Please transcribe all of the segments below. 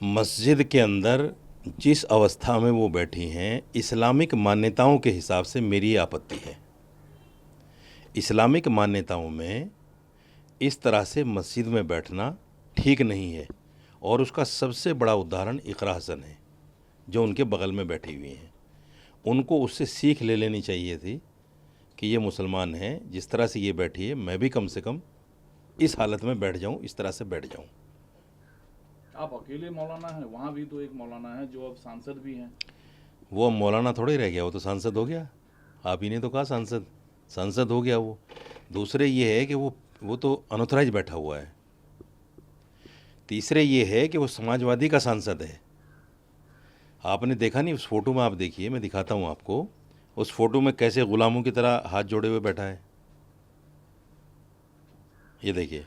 मस्जिद के अंदर जिस अवस्था में वो बैठी हैं, इस्लामिक मान्यताओं के हिसाब से मेरी आपत्ति है। इस्लामिक मान्यताओं में इस तरह से मस्जिद में बैठना ठीक नहीं है, और उसका सबसे बड़ा उदाहरण इकरा हसन है, जो उनके बगल में बैठी हुई हैं। उनको उससे सीख ले लेनी चाहिए थी कि ये मुसलमान हैं, जिस तरह से ये बैठी है मैं भी कम से कम इस हालत में बैठ जाऊं, इस तरह से बैठ जाऊं। आप अकेले मौलाना हैं, वहाँ भी तो एक मौलाना है जो अब सांसद भी हैं। वो अब मौलाना थोड़े रह गया, वो तो सांसद हो गया। आप ही ने तो कहा सांसद, सांसद हो गया वो। दूसरे ये है कि वो तो अनऑथराइज बैठा हुआ है। तीसरे ये है कि वो समाजवादी का सांसद है। आपने देखा नहीं, उस फोटो में आप देखिए, मैं दिखाता हूँ आपको। उस फोटो में कैसे गुलामों की तरह हाथ जोड़े हुए बैठा है, ये देखिए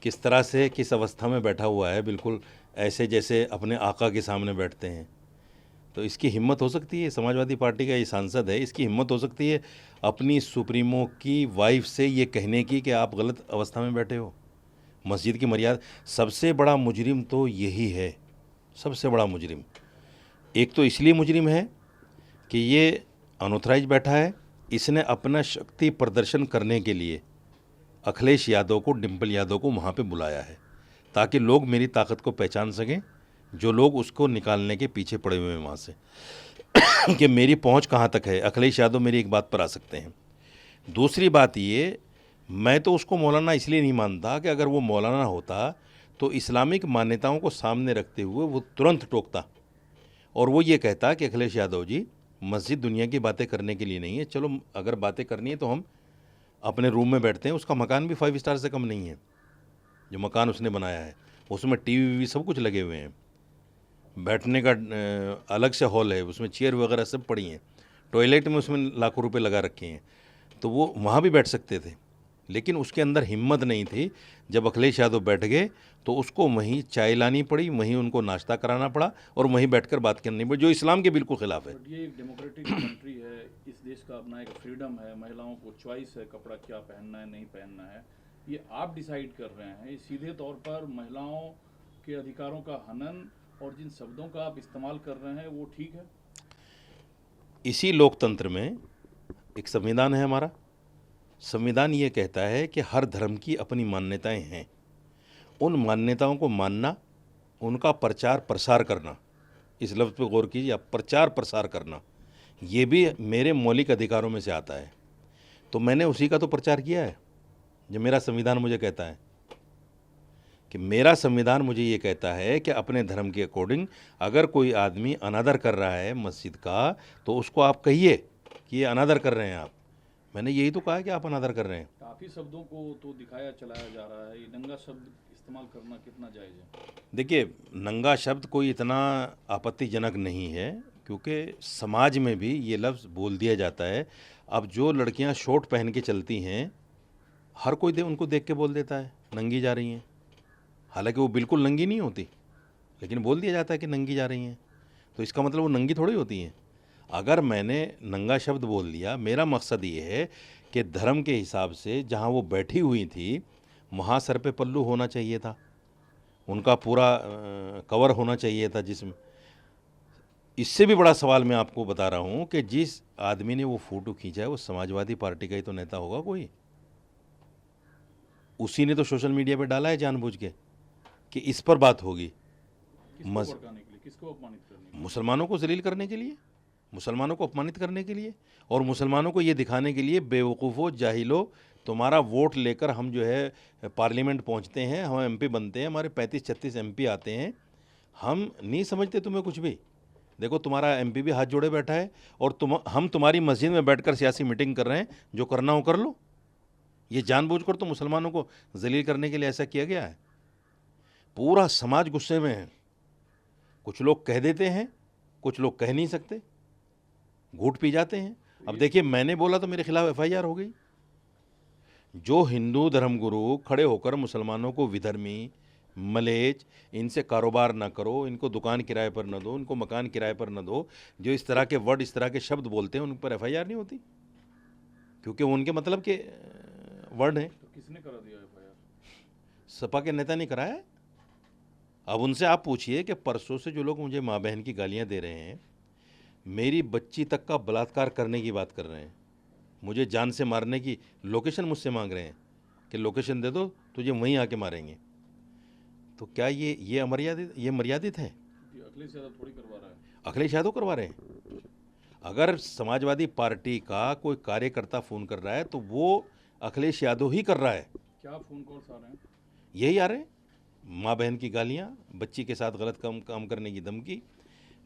किस तरह से, किस अवस्था में बैठा हुआ है, बिल्कुल ऐसे जैसे अपने आका के सामने बैठते हैं। तो इसकी हिम्मत हो सकती है, समाजवादी पार्टी का ये सांसद है, इसकी हिम्मत हो सकती है अपनी सुप्रीमो की वाइफ से ये कहने की कि आप गलत अवस्था में बैठे हो। मस्जिद की मर्यादा, सबसे बड़ा मुजरिम तो यही है, सबसे बड़ा मुजरिम। एक तो इसलिए मुजरिम है कि ये अनऑथराइज बैठा है, इसने अपना शक्ति प्रदर्शन करने के लिए अखिलेश यादव को, डिम्पल यादव को वहाँ पे बुलाया है, ताकि लोग मेरी ताकत को पहचान सकें, जो लोग उसको निकालने के पीछे पड़े हुए हैं वहाँ से कि मेरी पहुँच कहाँ तक है। अखिलेश यादव मेरी एक बात पर आ सकते हैं। दूसरी बात ये, मैं तो उसको मौलाना इसलिए नहीं मानता कि अगर वो मौलाना होता तो इस्लामिक मान्यताओं को सामने रखते हुए वो तुरंत टोकता, और वो ये कहता कि अखिलेश यादव जी, मस्जिद दुनिया की बातें करने के लिए नहीं है, चलो अगर बातें करनी है तो हम अपने रूम में बैठते हैं। उसका मकान भी 5 स्टार से कम नहीं है, जो मकान उसने बनाया है उसमें टीवी वीवी सब कुछ लगे हुए हैं, बैठने का अलग से हॉल है, उसमें चेयर वगैरह सब पड़ी हैं, टॉयलेट में उसमें लाखों रुपए लगा रखे हैं, तो वो वहाँ भी बैठ सकते थे। लेकिन उसके अंदर हिम्मत नहीं थी। जब अखिलेश यादव बैठ गए तो उसको वहीं चाय लानी पड़ी, वहीं उनको नाश्ता कराना पड़ा, और वहीं बैठकर बात करनी पड़ी, जो इस्लाम के बिल्कुल खिलाफ है। बट ये एक डेमोक्रेटिक कंट्री है, इस देश का अपना एक फ्रीडम है, महिलाओं को चॉइस है कपड़ा क्या पहनना है नहीं पहनना है, ये आप डिसाइड कर रहे हैं। ये सीधे तौर पर महिलाओं के अधिकारों का हनन, और जिन शब्दों का आप इस्तेमाल कर रहे हैं वो ठीक है? इसी लोकतंत्र में एक संविधान है हमारा। संविधान ये कहता है कि हर धर्म की अपनी मान्यताएं हैं, उन मान्यताओं को मानना, उनका प्रचार प्रसार करना, इस लफ्ज़ पे गौर कीजिए आप, प्रचार प्रसार करना, ये भी मेरे मौलिक अधिकारों में से आता है। तो मैंने उसी का तो प्रचार किया है जो मेरा संविधान मुझे कहता है। कि मेरा संविधान मुझे ये कहता है कि अपने धर्म के अकॉर्डिंग अगर कोई आदमी अनादर कर रहा है मस्जिद का, तो उसको आप कहिए कि ये अनादर कर रहे हैं आप। मैंने यही तो कहा कि आप अनादर कर रहे हैं। काफ़ी शब्दों को तो दिखाया चलाया जा रहा है, ये नंगा शब्द इस्तेमाल करना कितना जायज़ है? देखिए, नंगा शब्द कोई इतना आपत्तिजनक नहीं है, क्योंकि समाज में भी ये लफ्ज़ बोल दिया जाता है। अब जो लड़कियां शॉर्ट पहन के चलती हैं, हर कोई उनको देख के बोल देता है नंगी जा रही हैं, हालांकि वो बिल्कुल नंगी नहीं होती, लेकिन बोल दिया जाता है कि नंगी जा रही हैं। तो इसका मतलब वो नंगी थोड़ी होती हैं। अगर मैंने नंगा शब्द बोल दिया, मेरा मकसद ये है कि धर्म के हिसाब से जहाँ वो बैठी हुई थी वहाँ सर पे पल्लू होना चाहिए था, उनका पूरा कवर होना चाहिए था जिसमें। इससे भी बड़ा सवाल मैं आपको बता रहा हूँ कि जिस आदमी ने वो फ़ोटो खींचा है वो समाजवादी पार्टी का ही तो नेता होगा कोई। उसी ने तो सोशल मीडिया पे डाला है जानबूझ के कि इस पर बात होगी। किसको भड़काने के लिए, किसको अपमानित करने के लिए? मुसलमानों को जलील करने के लिए, मुसलमानों को अपमानित करने के लिए, और मुसलमानों को ये दिखाने के लिए, बेवकूफ़ो जाहिलो, तुम्हारा वोट लेकर हम जो है पार्लियामेंट पहुंचते हैं, हम एमपी बनते हैं, हमारे 35-36 एमपी आते हैं, हम नहीं समझते तुम्हें कुछ भी। देखो तुम्हारा एमपी भी हाथ जोड़े बैठा है, और हम तुम्हारी मस्जिद में बैठकर सियासी मीटिंग कर रहे हैं, जो करना हो कर लो। ये जानबूझकर तो मुसलमानों को जलील करने के लिए ऐसा किया गया है। पूरा समाज गुस्से में है। कुछ लोग कह देते हैं, कुछ लोग कह नहीं सकते, घूट पी जाते हैं। अब देखिए, मैंने बोला तो मेरे खिलाफ एफआईआर हो गई। जो हिंदू धर्मगुरु खड़े होकर मुसलमानों को विधर्मी, मलेच, इनसे कारोबार ना करो, इनको दुकान किराए पर न दो, इनको मकान किराए पर न दो, जो इस तरह के वर्ड, इस तरह के शब्द बोलते हैं, उन पर एफआईआर नहीं होती, क्योंकि वो उनके मतलब के वर्ड हैं। तो किसने करा दिया एफआईआर? सपा के नेता ने कराया है। अब उनसे आप पूछिए कि परसों से जो लोग मुझे माँ बहन की गालियाँ दे रहे हैं, मेरी बच्ची तक का बलात्कार करने की बात कर रहे हैं, मुझे जान से मारने की लोकेशन मुझसे मांग रहे हैं कि लोकेशन दे दो, तुझे वहीं आके मारेंगे। तो क्या ये मर्यादित है? कि अखिलेश यादव थोड़ी करवा रहा है। अखिलेश यादव करवा रहे हैं। अगर समाजवादी पार्टी का कोई कार्यकर्ता फ़ोन कर रहा है तो वो अखिलेश यादव ही कर रहा है। क्या फ़ोन कॉल्स आ रहे हैं? यही आ रहे हैं, माँ बहन की गालियाँ, बच्ची के साथ गलत काम करने की धमकी,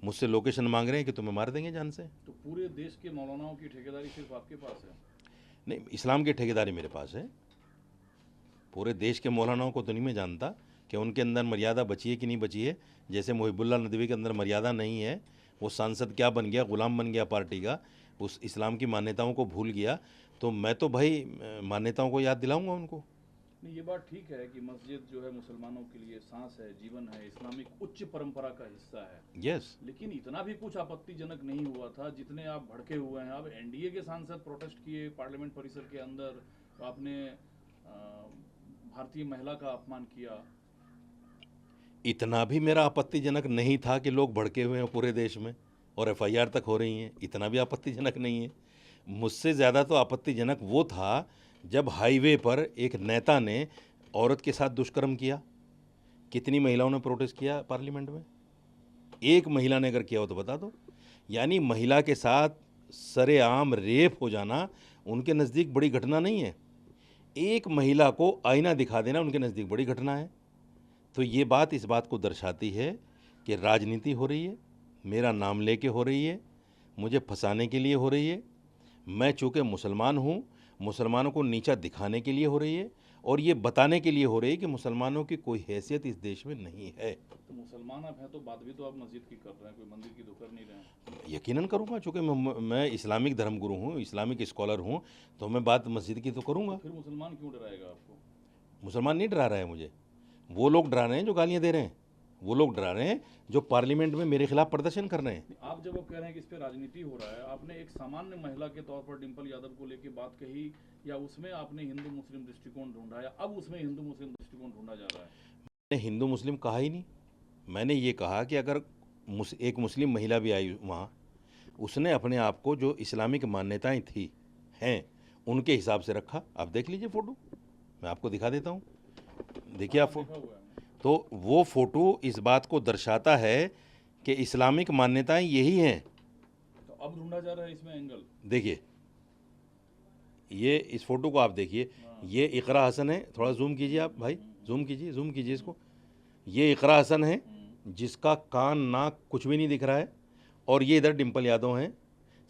मुझसे लोकेशन मांग रहे हैं कि तुम्हें मार देंगे जान से। तो पूरे देश के मौलानाओं की ठेकेदारी सिर्फ आपके पास है? नहीं, इस्लाम की ठेकेदारी मेरे पास है। पूरे देश के मौलानाओं को तो नहीं मैं जानता कि उनके अंदर मर्यादा बची है कि नहीं बची है। जैसे मुहिबुल्लाह नदवी के अंदर मर्यादा नहीं है, वो सांसद क्या बन गया, गुलाम बन गया पार्टी का, उस इस्लाम की मान्यताओं को भूल गया। तो मैं तो भाई मान्यताओं को याद दिलाऊंगा उनको। नहीं, ये बात ठीक है कि मस्जिद जो है मुसलमानों के लिए सांस है, जीवन है, इस्लामिक उच्च परंपरा का हिस्सा है। यस। लेकिन इतना भी कुछ आपत्तिजनक नहीं हुआ था जितने आप भड़के हुए हैं। अब एनडीए के सांसद प्रोटेस्ट किए पार्लियामेंट परिसर के अंदर, तो आपने भारतीय महिला का अपमान किया। इतना भी मेरा आपत्तिजनक नहीं था कि लोग भड़के हुए हैं पूरे देश में और एफआईआर तक हो रही हैं, इतना भी आपत्तिजनक नहीं है। मुझसे ज़्यादा तो आपत्तिजनक वो था जब हाईवे पर एक नेता ने औरत के साथ दुष्कर्म किया। कितनी महिलाओं ने प्रोटेस्ट किया पार्लियामेंट में? एक महिला ने अगर किया हो तो बता दो। यानी महिला के साथ सरेआम रेप हो जाना उनके नज़दीक बड़ी घटना नहीं है। एक महिला को आईना दिखा देना उनके नज़दीक बड़ी घटना है। तो ये बात इस बात को दर्शाती है कि राजनीति हो रही है, मेरा नाम लेके हो रही है, मुझे फंसाने के लिए हो रही है। मैं चूँकि मुसलमान हूँ, मुसलमानों को नीचा दिखाने के लिए हो रही है और ये बताने के लिए हो रही है कि मुसलमानों की कोई हैसियत इस देश में नहीं है। तो मुसलमान आप हैं तो बात भी तो आप मस्जिद की कर रहे हैं, कोई मंदिर की तो कर नहीं रहे हैं। यकीनन करूँगा, चूँकि मैं इस्लामिक धर्मगुरु हूँ, इस्लामिक स्कॉलर हूँ, तो मैं बात मस्जिद की तो करूँगा। फिर मुसलमान क्यों डराएगा आपको? मुसलमान नहीं डरा रहा है मुझे, वो लोग डरा रहे हैं जो गालियाँ दे रहे हैं, वो लोग डरा रहे हैं जो पार्लियामेंट में मेरे खिलाफ प्रदर्शन कर रहे हैं। आप जब कह रहे हैं कि इस पे राजनीति हो रहा है, आपने एक सामान्य महिला के तौर पर डिंपल यादव को लेकर बात कही, या उसमें आपने हिंदू मुस्लिम दृष्टिकोण ढूंढा, या अब उसमें हिंदू मुस्लिम दृष्टिकोण ढूंढा जा रहा है? मैंने हिंदू मुस्लिम कहा ही नहीं। मैंने ये कहा कि अगर एक मुस्लिम महिला भी आई वहाँ, उसने अपने आप को जो इस्लामिक मान्यताएं थी हैं उनके हिसाब से रखा। आप देख लीजिए फ़ोटो, मैं आपको दिखा देता हूँ, देखिए आप। देखा हुआ है। तो वो फ़ोटो इस बात को दर्शाता है कि इस्लामिक मान्यताएं यही हैं। तो अब ढूंढा जा रहा है इसमें एंगल। देखिए, ये इस फोटो को आप देखिए, ये इकरा हसन है। थोड़ा जूम कीजिए आप भाई, जूम कीजिए इसको। ये इकरा हसन है जिसका कान नाक कुछ भी नहीं दिख रहा है, और ये इधर डिंपल यादव हैं।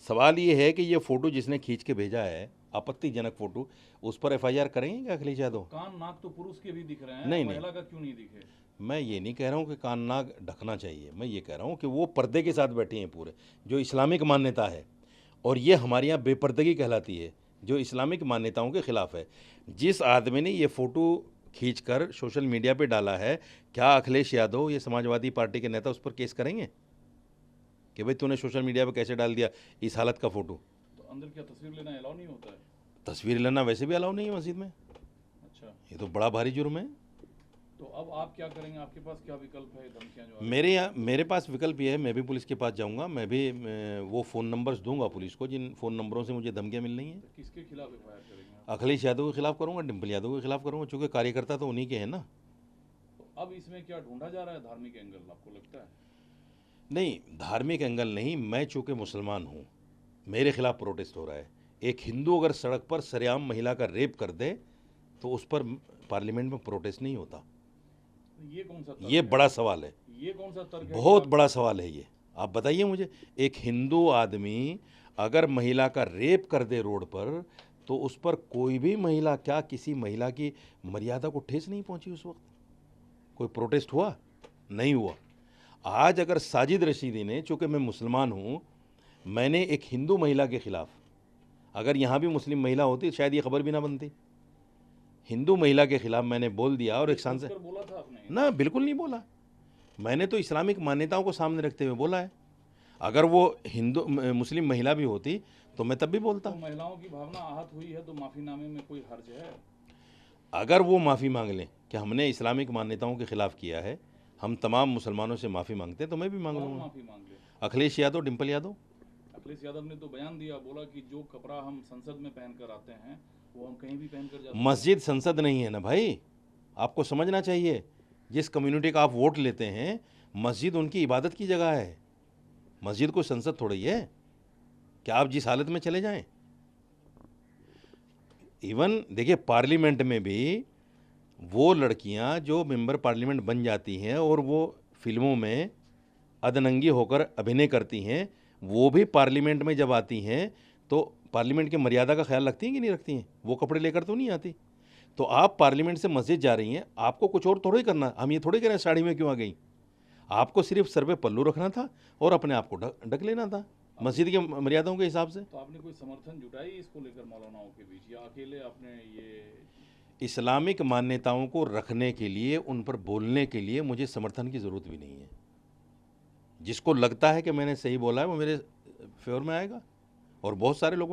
सवाल ये है कि ये फ़ोटो जिसने खींच के भेजा है, आपत्तिजनक फ़ोटो, उस पर एफआईआर करेंगे क्या अखिलेश यादव? कान नाक तो पुरुष के भी दिख रहे हैं, नहीं, महिला का क्यों नहीं दिखे? मैं ये नहीं कह रहा हूँ कि कान नाक ढकना चाहिए, मैं ये कह रहा हूँ कि वो पर्दे के साथ बैठी हैं पूरे, जो इस्लामिक मान्यता है, और ये हमारे यहाँ बेपर्दगी कहलाती है, जो इस्लामिक मान्यताओं के ख़िलाफ़ है। जिस आदमी ने ये फ़ोटो खींचकर सोशल मीडिया पे डाला है, क्या अखिलेश यादव, ये समाजवादी पार्टी के नेता, उस पर केस करेंगे कि भाई तूने सोशल मीडिया पे कैसे डाल दिया इस हालत का फ़ोटो? तो अंदर क्या तस्वीर लेना अलाउ नहीं होता है? तस्वीर लेना वैसे भी अलाउ नहीं है मस्जिद में। अच्छा, ये तो बड़ा भारी जुर्म है। तो अब आप क्या करेंगे? आपके पास क्या विकल्प है? धमकियां जो मेरे पास विकल्प ये है, मैं भी पुलिस के पास जाऊंगा, मैं भी वो फ़ोन नंबर्स दूंगा पुलिस को जिन फ़ोन नंबरों से मुझे धमकियां मिल रही हैं। तो किसके खिलाफ एफआईआर करेंगे आप? अखिलेश यादव के खिलाफ करूंगा, डिंपल यादव के खिलाफ करूंगा, चूँकि कार्यकर्ता तो उन्हीं के हैं ना। तो अब इसमें क्या ढूंढा जा रहा है? धार्मिक एंगल आपको लगता है? नहीं, धार्मिक एंगल नहीं, मैं चूँकि मुसलमान हूँ, मेरे खिलाफ प्रोटेस्ट हो रहा है। एक हिंदू अगर सड़क पर सरेआम महिला का रेप कर दे तो उस पर पार्लियामेंट में प्रोटेस्ट नहीं होता। तो ये कौन सा तर्क ये है? बड़ा सवाल है, ये कौन सा तर्क है? बहुत बड़ा सवाल है ये। आप बताइए मुझे, एक हिंदू आदमी अगर महिला का रेप कर दे रोड पर, तो उस पर कोई भी महिला, क्या किसी महिला की मर्यादा को ठेस नहीं पहुंची उस वक्त? कोई प्रोटेस्ट हुआ? नहीं हुआ। आज अगर साजिद रशीदी ने, चूँकि मैं मुसलमान हूँ, मैंने एक हिंदू महिला के ख़िलाफ़, अगर यहाँ भी मुस्लिम महिला होती शायद ये खबर भी ना बनती, हिंदू महिला के ख़िलाफ़ मैंने बोल दिया, और एक सांसद बोला था आपने? ना, बिल्कुल नहीं बोला। मैंने तो इस्लामिक मान्यताओं को सामने रखते हुए बोला है। अगर वो हिंदू मुस्लिम महिला भी होती तो मैं तब भी बोलता। तो महिलाओं की भावना आहत हुई है तो माफीनामे में कोई हर्ज है? अगर वो माफ़ी मांग लें कि हमने इस्लामिक मान्यताओं के ख़िलाफ़ किया है, हम तमाम मुसलमानों से माफ़ी मांगते हैं, तो मैं भी मांग कौन लूँगा। माफी मांग ले? अखिलेश यादव, डिम्पल यादव। अखिलेश यादव ने तो बयान दिया, बोला कि जो कपड़ा हम संसद में पहन कर आते हैं वो हम कहीं भी पहन कर जा सकते हैं। मस्जिद संसद नहीं है ना भाई, आपको समझना चाहिए। जिस कम्युनिटी का आप वोट लेते हैं, मस्जिद उनकी इबादत की जगह है, मस्जिद कोई संसद थोड़ी है। क्या आप जिस हालत में चले जाएं। इवन देखिए, पार्लियामेंट में भी वो लड़कियां जो मेंबर पार्लियामेंट बन जाती हैं और वो फिल्मों में अधनंगी होकर अभिनय करती हैं, वो भी पार्लियामेंट में जब आती हैं तो पार्लियामेंट की मर्यादा का ख्याल रखती हैं कि नहीं रखती हैं? वो कपड़े लेकर तो नहीं आती। तो आप पार्लियामेंट से मस्जिद जा रही हैं, आपको कुछ और थोड़ी करना। हम ये थोड़ी कह रहे हैं साड़ी में क्यों आ गई। आपको सिर्फ सर पे पल्लू रखना था और अपने आप को ढक लेना था मस्जिद की मर्यादाओं के हिसाब से। तो आपने कोई समर्थन जुटाई इसको लेकर मौलानाओं के बीच, या अकेले आपने ये? इस्लामिक मान्यताओं को रखने के लिए, उन पर बोलने के लिए मुझे समर्थन की ज़रूरत भी नहीं है। जिसको लगता है कि मैंने सही बोला है वो मेरे फेवर में आएगा, और बहुत सारे लोगों